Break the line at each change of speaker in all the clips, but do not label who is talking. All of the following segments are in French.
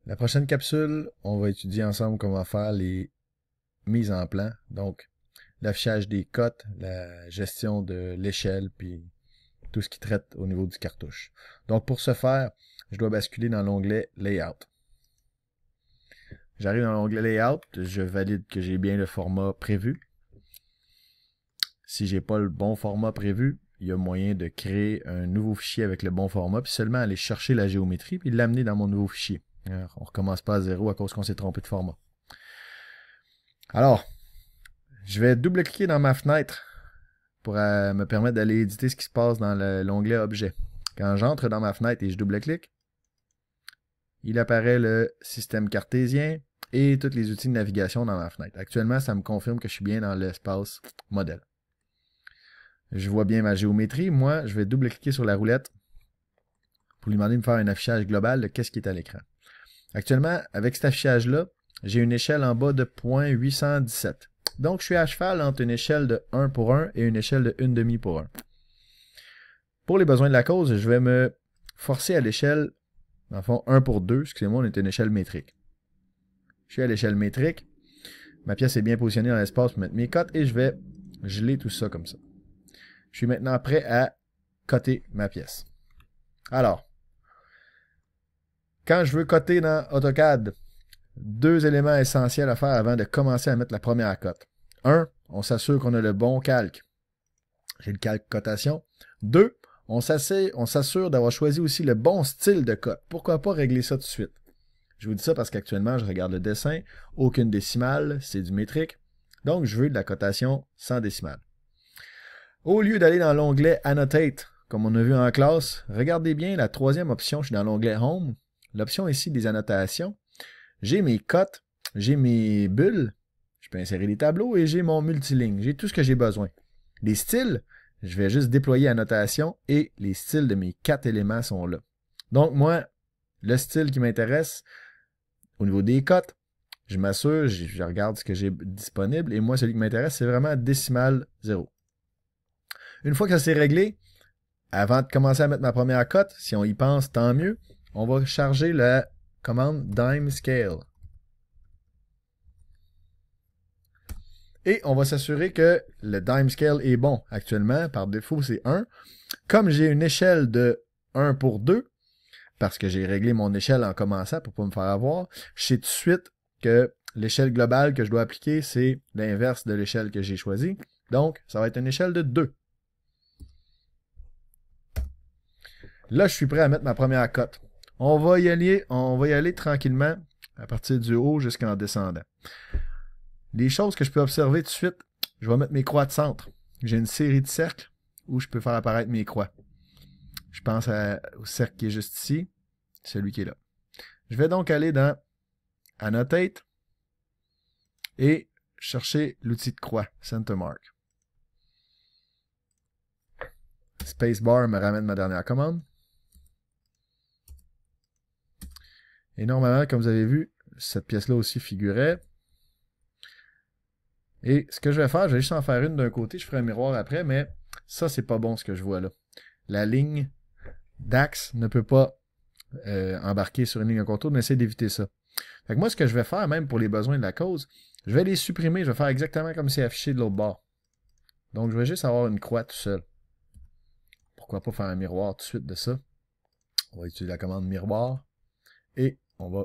La prochaine capsule, on va étudier ensemble comment faire les mises en plan, donc l'affichage des cotes, la gestion de l'échelle, puis tout ce qui traite au niveau du cartouche. Donc pour ce faire, je dois basculer dans l'onglet Layout. J'arrive dans l'onglet Layout, je valide que j'ai bien le format prévu. Si j'ai pas le bon format prévu, il y a moyen de créer un nouveau fichier avec le bon format, puis seulement aller chercher la géométrie, puis l'amener dans mon nouveau fichier. Alors, on ne recommence pas à zéro à cause qu'on s'est trompé de format. Alors, je vais double-cliquer dans ma fenêtre pour me permettre d'aller éditer ce qui se passe dans l'onglet Objet. Quand j'entre dans ma fenêtre et je double-clique, il apparaît le système cartésien et tous les outils de navigation dans ma fenêtre. Actuellement, ça me confirme que je suis bien dans l'espace modèle. Je vois bien ma géométrie. Moi, je vais double-cliquer sur la roulette pour lui demander de me faire un affichage global de qu'est-ce qui est à l'écran. Actuellement, avec cet affichage-là, j'ai une échelle en bas de 0.817. Donc, je suis à cheval entre une échelle de 1 pour 1 et une échelle de 1,5 pour 1. Pour les besoins de la cause, je vais me forcer à l'échelle, dans le fond, 1 pour 2. Excusez-moi, on est une échelle métrique. Je suis à l'échelle métrique. Ma pièce est bien positionnée dans l'espace pour mettre mes cotes et je vais geler tout ça comme ça. Je suis maintenant prêt à coter ma pièce. Alors, quand je veux coter dans AutoCAD, deux éléments essentiels à faire avant de commencer à mettre la première cote. 1, on s'assure qu'on a le bon calque. J'ai le calque cotation. 2, on s'assure d'avoir choisi aussi le bon style de cote. Pourquoi pas régler ça tout de suite? Je vous dis ça parce qu'actuellement, je regarde le dessin. Aucune décimale, c'est du métrique. Donc, je veux de la cotation sans décimale. Au lieu d'aller dans l'onglet Annotate, comme on a vu en classe, regardez bien la troisième option, je suis dans l'onglet Home. L'option ici des annotations. J'ai mes cotes, j'ai mes bulles, je peux insérer des tableaux et j'ai mon multiligne. J'ai tout ce que j'ai besoin. Les styles, je vais juste déployer annotation et les styles de mes 4 éléments sont là. Donc moi, le style qui m'intéresse, au niveau des cotes, je m'assure, je regarde ce que j'ai disponible et moi, celui qui m'intéresse, c'est vraiment décimal 0. Une fois que ça c'est réglé, avant de commencer à mettre ma première cote, si on y pense, tant mieux, on va charger la commande Dime Scale. Et on va s'assurer que le Dime Scale est bon. Actuellement, par défaut, c'est 1. Comme j'ai une échelle de 1 pour 2, parce que j'ai réglé mon échelle en commençant pour ne pas me faire avoir, je sais tout de suite que l'échelle globale que je dois appliquer, c'est l'inverse de l'échelle que j'ai choisie. Donc, ça va être une échelle de 2. Là, je suis prêt à mettre ma première cote. On va y aller tranquillement à partir du haut jusqu'en descendant. Les choses que je peux observer tout de suite, je vais mettre mes croix de centre. J'ai une série de cercles où je peux faire apparaître mes croix. Je pense au cercle qui est juste ici, celui qui est là. Je vais donc aller dans Annotate et chercher l'outil de croix, Centermark. Spacebar me ramène ma dernière commande. Et normalement, comme vous avez vu, cette pièce-là aussi figurait. Et ce que je vais faire, je vais juste en faire une d'un côté, je ferai un miroir après, mais ça, c'est pas bon ce que je vois là. La ligne d'axe ne peut pas embarquer sur une ligne de contour, mais essayer d'éviter ça. Fait que moi, ce que je vais faire, même pour les besoins de la cause, je vais les supprimer, je vais faire exactement comme c'est affiché de l'autre bord. Donc, je vais juste avoir une croix tout seul. Pourquoi pas faire un miroir tout de suite de ça? On va utiliser la commande miroir et on va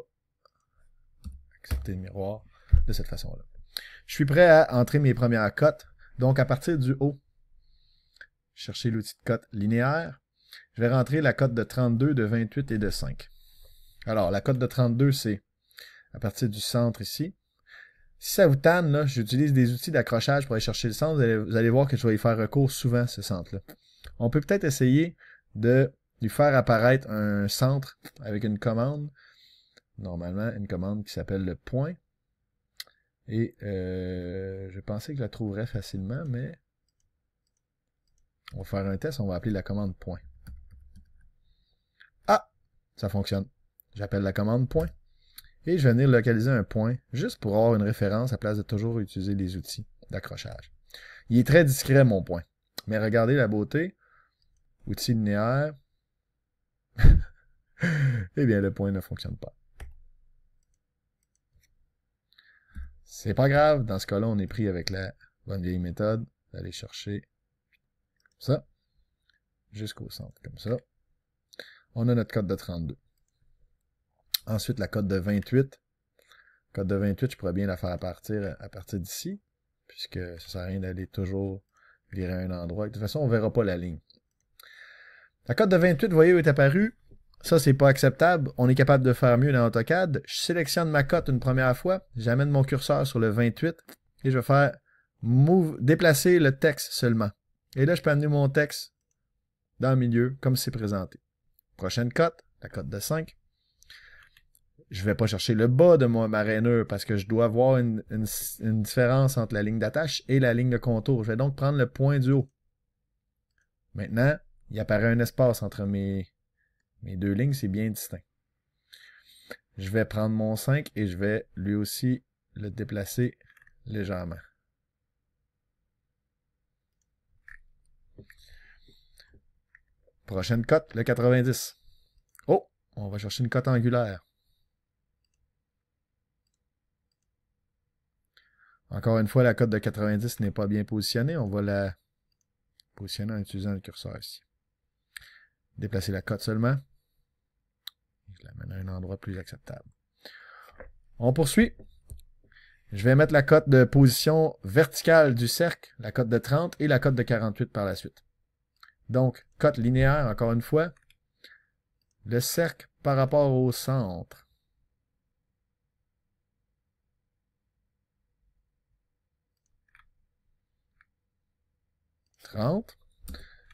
accepter le miroir de cette façon-là. Je suis prêt à entrer mes premières cotes. Donc, à partir du haut, chercher l'outil de cote linéaire. Je vais rentrer la cote de 32, de 28 et de 5. Alors, la cote de 32, c'est à partir du centre ici. Si ça vous tanne, là, j'utilise des outils d'accrochage pour aller chercher le centre. Vous allez voir que je vais y faire recours souvent, ce centre-là. On peut peut-être essayer de lui faire apparaître un centre avec une commande. Normalement, une commande qui s'appelle le point. Et je pensais que je la trouverais facilement, mais on va faire un test, on va appeler la commande point. Ah! Ça fonctionne. J'appelle la commande point. Et je vais venir localiser un point, juste pour avoir une référence à place de toujours utiliser les outils d'accrochage. Il est très discret, mon point. Mais regardez la beauté. Outil linéaire. Eh bien, le point ne fonctionne pas. C'est pas grave, dans ce cas-là, on est pris avec la bonne vieille méthode d'aller chercher ça jusqu'au centre, comme ça. On a notre cote de 32. Ensuite, la cote de 28. Cote de 28, je pourrais bien la faire à partir d'ici, puisque ça sert à rien d'aller toujours virer à un endroit. De toute façon, on ne verra pas la ligne. La cote de 28, vous voyez où est apparue. Ça, c'est pas acceptable. On est capable de faire mieux dans AutoCAD. Je sélectionne ma cote une première fois. J'amène mon curseur sur le 28 et je vais faire déplacer le texte seulement. Et là, je peux amener mon texte dans le milieu, comme c'est présenté. Prochaine cote, la cote de 5. Je ne vais pas chercher le bas de ma rainure parce que je dois avoir une différence entre la ligne d'attache et la ligne de contour. Je vais donc prendre le point du haut. Maintenant, il apparaît un espace entre mes deux lignes, c'est bien distinct. Je vais prendre mon 5 et je vais lui aussi le déplacer légèrement. Prochaine cote, le 90. Oh, on va chercher une cote angulaire. Encore une fois, la cote de 90 n'est pas bien positionnée. On va la positionner en utilisant le curseur ici. Déplacer la cote seulement. Je l'amène à un endroit plus acceptable. On poursuit. Je vais mettre la cote de position verticale du cercle, la cote de 30 et la cote de 48 par la suite. Donc, cote linéaire, encore une fois. Le cercle par rapport au centre.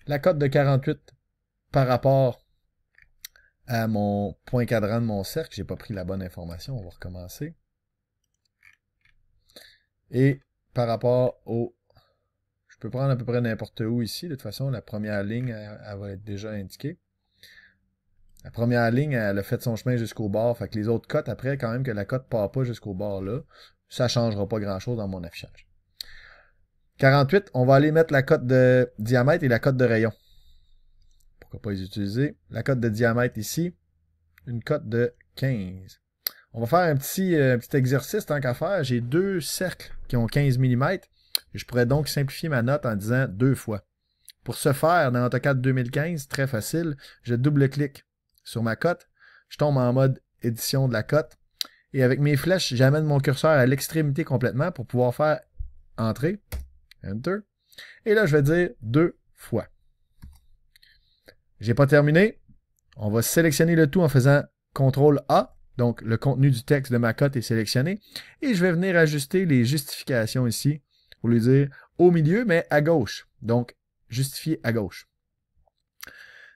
La cote de 48 par rapport à mon point cadran de mon cercle. J'ai pas pris la bonne information. On va recommencer. Et par rapport au... Je peux prendre à peu près n'importe où ici. De toute façon, la première ligne, elle va être déjà indiquée. La première ligne, elle a fait son chemin jusqu'au bord. Fait que les autres cotes, après, quand même que la cote ne part pas jusqu'au bord là, ça ne changera pas grand-chose dans mon affichage. 48, on va aller mettre la cote de diamètre et la cote de rayon. Pourquoi pas les utiliser? La cote de diamètre ici, une cote de 15. On va faire un petit exercice tant qu'à faire. J'ai deux cercles qui ont 15 mm. Et je pourrais donc simplifier ma note en disant 2 fois. Pour ce faire, dans AutoCAD 2015, très facile, je double-clique sur ma cote. Je tombe en mode édition de la cote. Et avec mes flèches, j'amène mon curseur à l'extrémité complètement pour pouvoir faire Entrée. Enter. Et là, je vais dire 2 fois. J'ai pas terminé. On va sélectionner le tout en faisant CTRL A. Donc, le contenu du texte de ma cote est sélectionné. Et je vais venir ajuster les justifications ici pour lui dire au milieu, mais à gauche. Donc, justifier à gauche.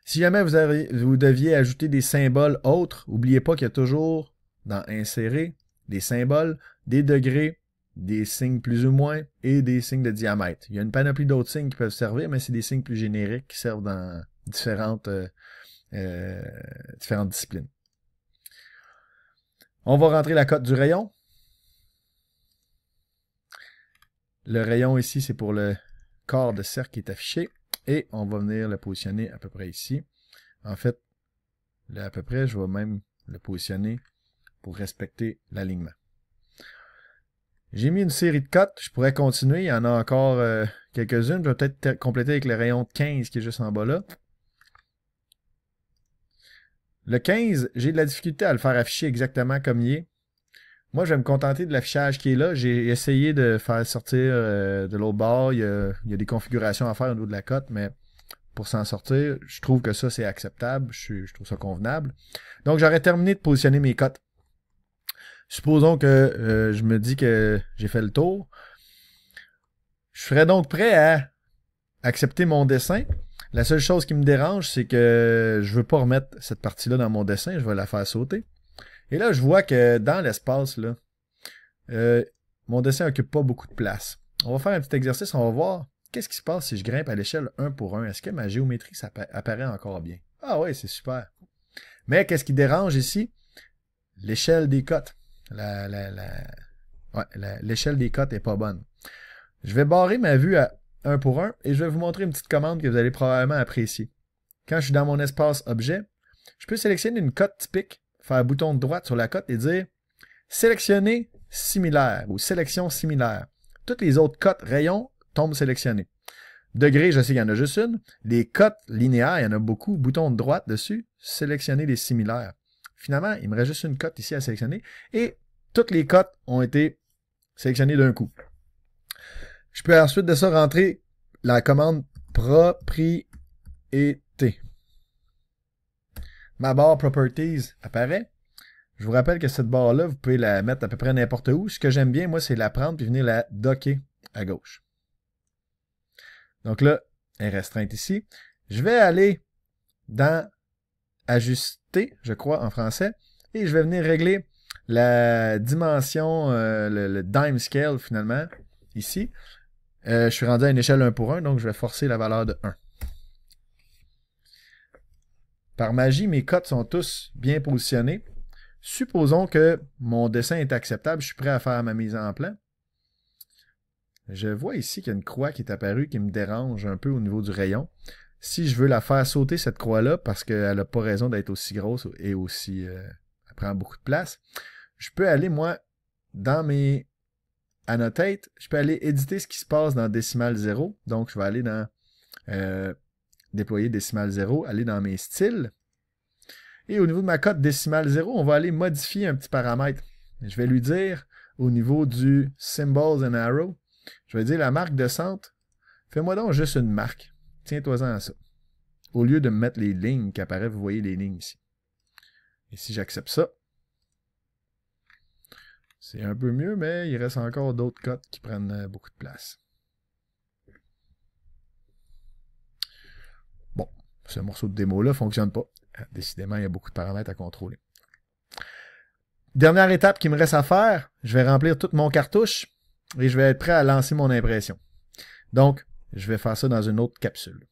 Si jamais vous deviez ajouter des symboles autres, n'oubliez pas qu'il y a toujours dans Insérer des symboles, des degrés, des signes plus ou moins et des signes de diamètre. Il y a une panoplie d'autres signes qui peuvent servir, mais c'est des signes plus génériques qui servent dans différentes disciplines. On va rentrer la cote du rayon. Le rayon ici, c'est pour le corps de cercle qui est affiché. Et on va venir le positionner à peu près ici. En fait, là, à peu près, je vais même le positionner pour respecter l'alignement. J'ai mis une série de cotes. Je pourrais continuer. Il y en a encore quelques-unes. Je vais peut-être compléter avec le rayon de 15 qui est juste en bas là. Le 15, j'ai de la difficulté à le faire afficher exactement comme il est. Moi, je vais me contenter de l'affichage qui est là. J'ai essayé de faire sortir de l'autre bord. Il y a des configurations à faire au niveau de la cote, mais pour s'en sortir, je trouve que ça, c'est acceptable. Je trouve ça convenable. Donc, j'aurais terminé de positionner mes cotes. Supposons que je me dis que j'ai fait le tour. Je serais donc prêt à accepter mon dessin. La seule chose qui me dérange, c'est que je ne veux pas remettre cette partie-là dans mon dessin. Je vais la faire sauter. Et là, je vois que dans l'espace, là, mon dessin n'occupe pas beaucoup de place. On va faire un petit exercice. On va voir qu'est-ce qui se passe si je grimpe à l'échelle 1 pour 1. Est-ce que ma géométrie ça apparaît encore bien? Ah oui, c'est super. Mais qu'est-ce qui dérange ici? L'échelle des cotes. L'échelle des cotes n'est pas bonne. Je vais barrer ma vue à 1 pour 1 et je vais vous montrer une petite commande que vous allez probablement apprécier. Quand je suis dans mon espace objet, je peux sélectionner une cote typique, faire bouton de droite sur la cote et dire sélectionner similaires ou sélection similaire. Toutes les autres cotes rayons tombent sélectionnées. Degré, je sais qu'il y en a juste une. Les cotes linéaires, il y en a beaucoup. Bouton de droite dessus, sélectionner les similaires. Finalement, il me reste juste une cote ici à sélectionner. Et toutes les cotes ont été sélectionnées d'un coup. Je peux ensuite de ça rentrer la commande propriété. Ma barre Properties apparaît. Je vous rappelle que cette barre-là, vous pouvez la mettre à peu près n'importe où. Ce que j'aime bien, moi, c'est la prendre et venir la docker à gauche. Donc là, elle est restreinte ici. Je vais aller dans Ajuster, je crois, en français, et je vais venir régler la dimension, le dime scale, finalement, ici. Je suis rendu à une échelle 1 pour 1, donc je vais forcer la valeur de 1. Par magie, mes cotes sont tous bien positionnés. Supposons que mon dessin est acceptable, je suis prêt à faire ma mise en plan. Je vois ici qu'il y a une croix qui est apparue qui me dérange un peu au niveau du rayon. Si je veux la faire sauter, cette croix-là, parce qu'elle n'a pas raison d'être aussi grosse et aussi... elle prend beaucoup de place, je peux aller, moi, dans mes Annotate, je peux aller éditer ce qui se passe dans Décimal 0. Donc, je vais aller dans Déployer Décimal 0, aller dans mes styles. Et au niveau de ma cote Décimal 0, on va aller modifier un petit paramètre. Je vais lui dire, au niveau du Symbols and Arrow, je vais dire la marque de centre, fais-moi donc juste une marque. Tiens-toi-en à ça. Au lieu de me mettre les lignes qui apparaissent, vous voyez les lignes ici. Et si j'accepte ça, c'est un peu mieux, mais il reste encore d'autres cotes qui prennent beaucoup de place. Bon, ce morceau de démo-là ne fonctionne pas. Décidément, il y a beaucoup de paramètres à contrôler. Dernière étape qui me reste à faire, je vais remplir toute mon cartouche et je vais être prêt à lancer mon impression. Donc, je vais faire ça dans une autre capsule.